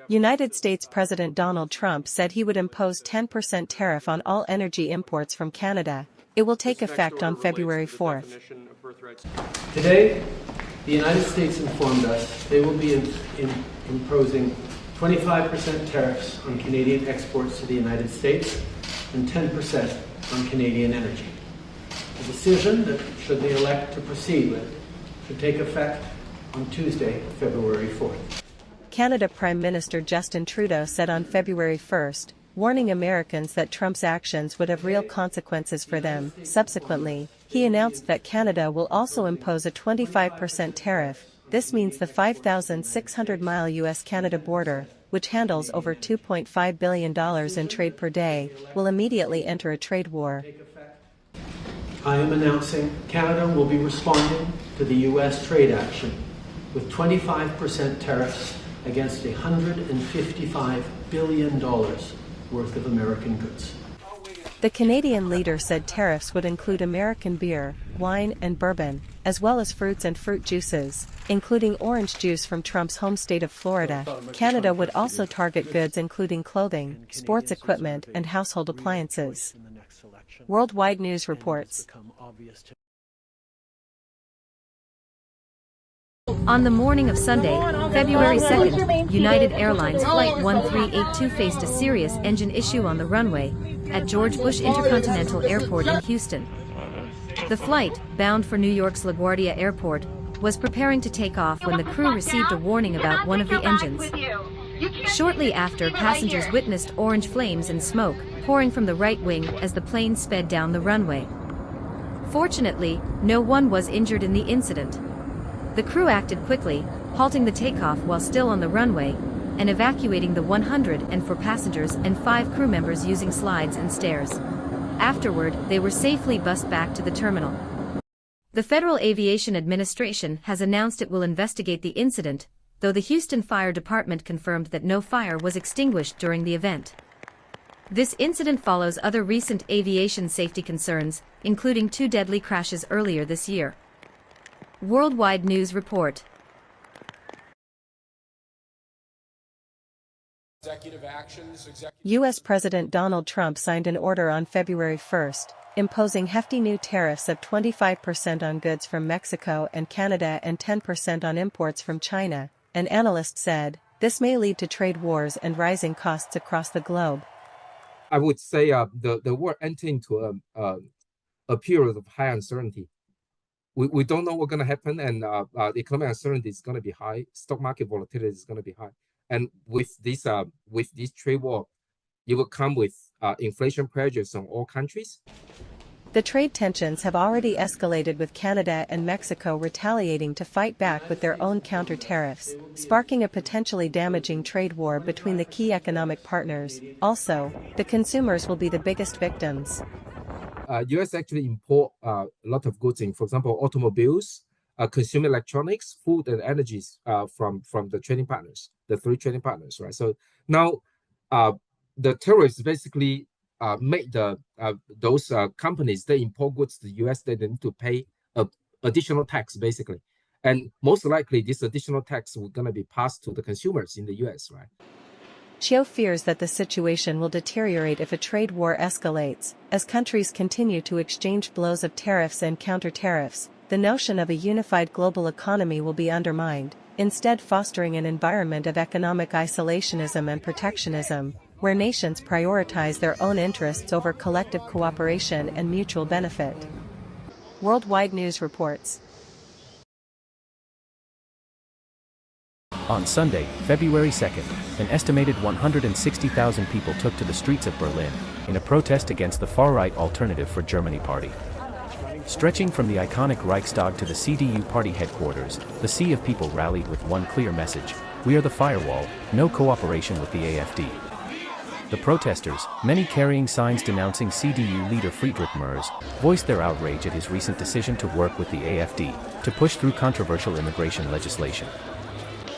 United States President Donald Trump said he would impose 10% tariff on all energy imports from Canada. It will take effect on February 4th. Today, the United States informed us they will be imposing 25% tariffs on Canadian exports to the United States and 10% on Canadian energy. A decision that, should they elect to proceed with, should take effect on Tuesday, February 4th. Canada Prime Minister Justin Trudeau said on February 1st, warning Americans that Trump's actions would have real consequences for them. Subsequently, he announced that Canada will also impose a 25% tariff. This means the 5,600-mile U.S. Canada border, which handles over $2.5 billion in trade per day, will immediately enter a trade war. I am announcing Canada will be responding to the U.S. trade action with 25% tariffs against $155 billion worth of American goods. The Canadian leader said tariffs would include American beer, wine and bourbon, as well as fruits and fruit juices, including orange juice from Trump's home state of Florida. Canada would also target goods including clothing, sports equipment and household appliances. Worldwide News reports. On the morning of Sunday, February 2nd, United Airlines Flight 1382 faced a serious engine issue on the runway at George Bush Intercontinental Airport in Houston. The flight, bound for New York's LaGuardia Airport, was preparing to take off when the crew received a warning about one of the engines. Shortly after, passengers witnessed orange flames and smoke pouring from the right wing as the plane sped down the runway. Fortunately, no one was injured in the incident. The crew acted quickly, halting the takeoff while still on the runway, and evacuating the 104 passengers and 5 crew members using slides and stairs. Afterward, they were safely bussed back to the terminal. The Federal Aviation Administration has announced it will investigate the incident, though the Houston Fire Department confirmed that no fire was extinguished during the event. This incident follows other recent aviation safety concerns, including 2 deadly crashes earlier this year. Worldwide News report. U.S. President Donald Trump signed an order on February 1st, imposing hefty new tariffs of 25% on goods from Mexico and Canada and 10% on imports from China. An analyst said, this may lead to trade wars and rising costs across the globe. I would say the world entering into a period of high uncertainty. We don't know what's going to happen, and economic uncertainty is going to be high. Stock market volatility is going to be high, and with this trade war, it will come with inflation pressures on all countries. The trade tensions have already escalated, with Canada and Mexico retaliating to fight back with their own counter tariffs, sparking a potentially damaging trade war between the key economic partners. Also, the consumers will be the biggest victims. U.S. actually import a lot of goods in, for example, automobiles, consumer electronics, food, and energies from the trading partners, the 3 trading partners, right? So now the tariffs basically make those companies that import goods to the U.S. they need to pay additional tax, basically. And most likely, this additional tax will going to be passed to the consumers in the U.S., right? Chiu fears that the situation will deteriorate if a trade war escalates. As countries continue to exchange blows of tariffs and counter-tariffs, the notion of a unified global economy will be undermined, instead fostering an environment of economic isolationism and protectionism, where nations prioritize their own interests over collective cooperation and mutual benefit. Worldwide News reports. On Sunday, February 2nd, an estimated 160,000 people took to the streets of Berlin in a protest against the far-right Alternative for Germany party. Stretching from the iconic Reichstag to the CDU party headquarters, the sea of people rallied with one clear message: we are the firewall, no cooperation with the AfD. The protesters, many carrying signs denouncing CDU leader Friedrich Merz, voiced their outrage at his recent decision to work with the AfD to push through controversial immigration legislation.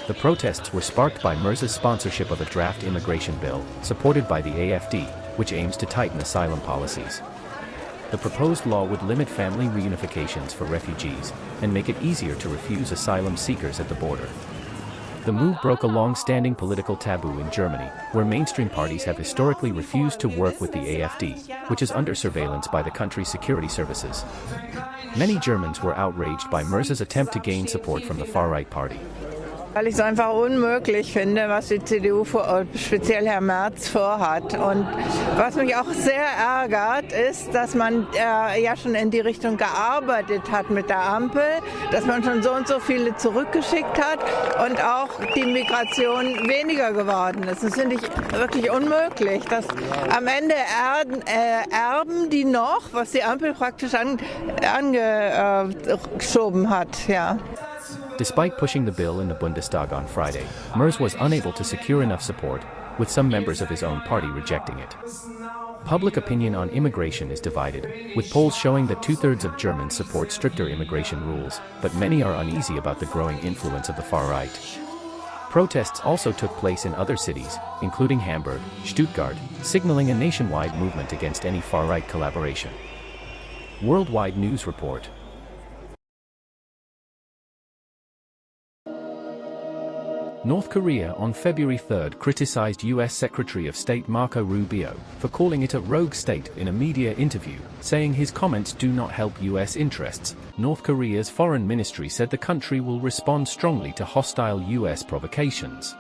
The protests were sparked by Merz's sponsorship of a draft immigration bill, supported by the AfD, which aims to tighten asylum policies. The proposed law would limit family reunifications for refugees, and make it easier to refuse asylum seekers at the border. The move broke a long-standing political taboo in Germany, where mainstream parties have historically refused to work with the AfD, which is under surveillance by the country's security services. Many Germans were outraged by Merz's attempt to gain support from the far-right party. Weil ich es einfach unmöglich finde, was die CDU, speziell Herr Merz, vorhat. Und was mich auch sehr ärgert, ist, dass man ja schon in die Richtung gearbeitet hat mit der Ampel, dass man schon so und so viele zurückgeschickt hat und auch die Migration weniger geworden ist. Das finde ich wirklich unmöglich. Dass am Ende erben die noch, was die Ampel praktisch angeschoben hat. Ja. Despite pushing the bill in the Bundestag on Friday, Merz was unable to secure enough support, with some members of his own party rejecting it. Public opinion on immigration is divided, with polls showing that two-thirds of Germans support stricter immigration rules, but many are uneasy about the growing influence of the far-right. Protests also took place in other cities, including Hamburg, Stuttgart, signaling a nationwide movement against any far-right collaboration. Worldwide News Report. North Korea on February 3 criticized U.S. Secretary of State Marco Rubio for calling it a rogue state in a media interview, saying his comments do not help U.S. interests. North Korea's foreign ministry said the country will respond strongly to hostile U.S. provocations.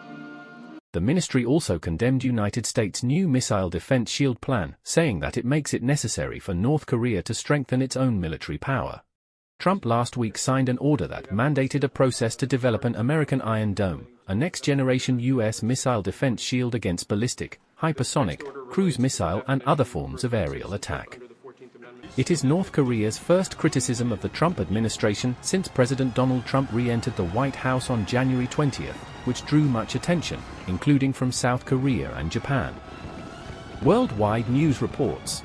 The ministry also condemned United States' new missile defense shield plan, saying that it makes it necessary for North Korea to strengthen its own military power. Trump last week signed an order that mandated a process to develop an American Iron Dome, a next-generation U.S. missile defense shield against ballistic, hypersonic, cruise missile and other forms of aerial attack. It is North Korea's first criticism of the Trump administration since President Donald Trump re-entered the White House on January 20th, which drew much attention, including from South Korea and Japan. Worldwide News reports.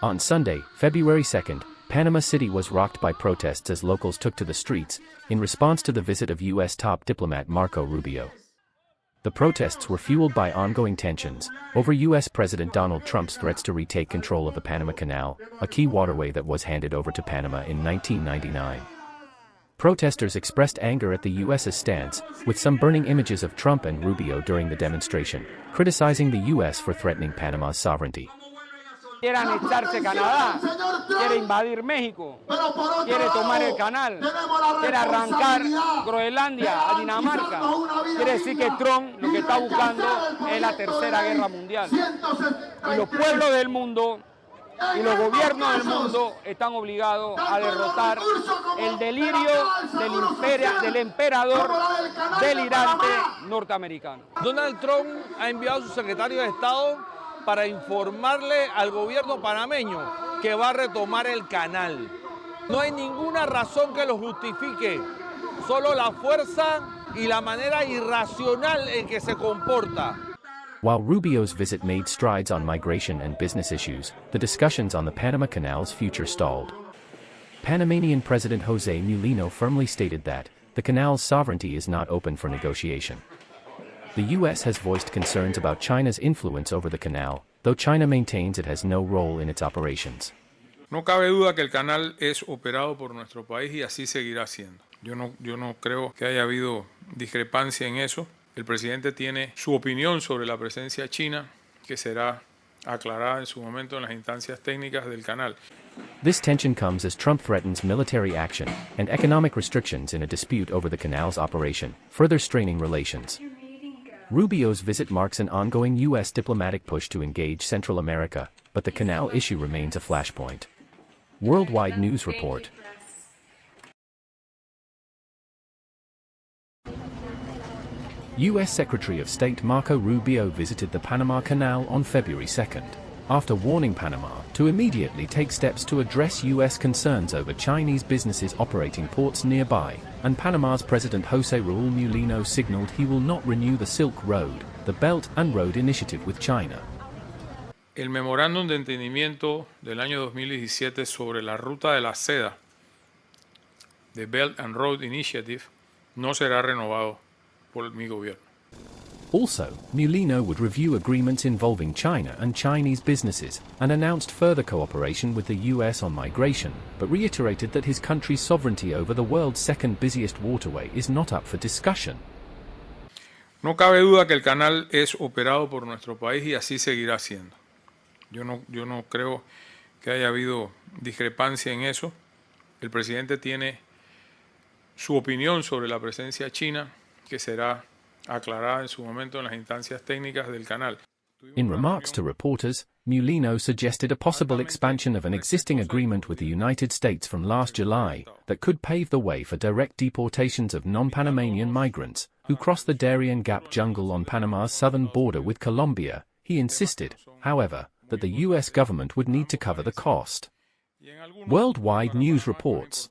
On Sunday, February 2nd, Panama City was rocked by protests as locals took to the streets, in response to the visit of U.S. top diplomat Marco Rubio. The protests were fueled by ongoing tensions over U.S. President Donald Trump's threats to retake control of the Panama Canal, a key waterway that was handed over to Panama in 1999. Protesters expressed anger at the U.S.'s stance, with some burning images of Trump and Rubio during the demonstration, criticizing the U.S. for threatening Panama's sovereignty. Quiere anexarse Canadá, quiere invadir México, quiere tomar el canal, quiere arrancar Groenlandia a Dinamarca. Quiere decir que Trump lo que está buscando es la tercera guerra mundial. Y los pueblos del mundo y los gobiernos del mundo están obligados a derrotar el delirio del emperador delirante norteamericano. Donald Trump ha enviado a su secretario de Estado para informarle al gobierno panameño que va a retomar el canal. No hay ninguna razón que lo justifique, solo la fuerza y la manera irracional en que se comporta. While Rubio's visit made strides on migration and business issues, the discussions on the Panama Canal's future stalled. Panamanian President Jose Mulino firmly stated that the canal's sovereignty is not open for negotiation. The U.S. has voiced concerns about China's influence over the canal, though China maintains it has no role in its operations. No cabe duda que el canal es operado por nuestro país y así seguirá siendo. Yo no creo que haya habido discrepancia en eso. El presidente tiene su opinión sobre la presencia china, que será aclarada en su momento en las instancias técnicas del canal. This tension comes as Trump threatens military action and economic restrictions in a dispute over the canal's operation, further straining relations. Rubio's visit marks an ongoing U.S. diplomatic push to engage Central America, but the canal issue remains a flashpoint. Worldwide News Report. U.S. Secretary of State Marco Rubio visited the Panama Canal on February 2nd, after warning Panama to immediately take steps to address U.S. concerns over Chinese businesses operating ports nearby, and Panama's President José Raúl Mulino signaled he will not renew the Silk Road, the Belt and Road Initiative with China. El memorándum de entendimiento del año 2017 sobre la ruta de la seda, the Belt and Road Initiative, no será renovado por mi gobierno. Also, Mulino would review agreements involving China and Chinese businesses, and announced further cooperation with the U.S. on migration, but reiterated that his country's sovereignty over the world's second busiest waterway is not up for discussion. No cabe duda que el canal es operado por nuestro país y así seguirá siendo. Yo no creo que haya habido discrepancia en eso. El presidente tiene su opinión sobre la presencia china, que será aclarada en su momento en las instancias técnicas del canal. In remarks to reporters, Mulino suggested a possible expansion of an existing agreement with the United States from last July that could pave the way for direct deportations of non-Panamanian migrants who cross the Darien Gap jungle on Panama's southern border with Colombia. He insisted, however, that the U.S. government would need to cover the cost. Worldwide News reports.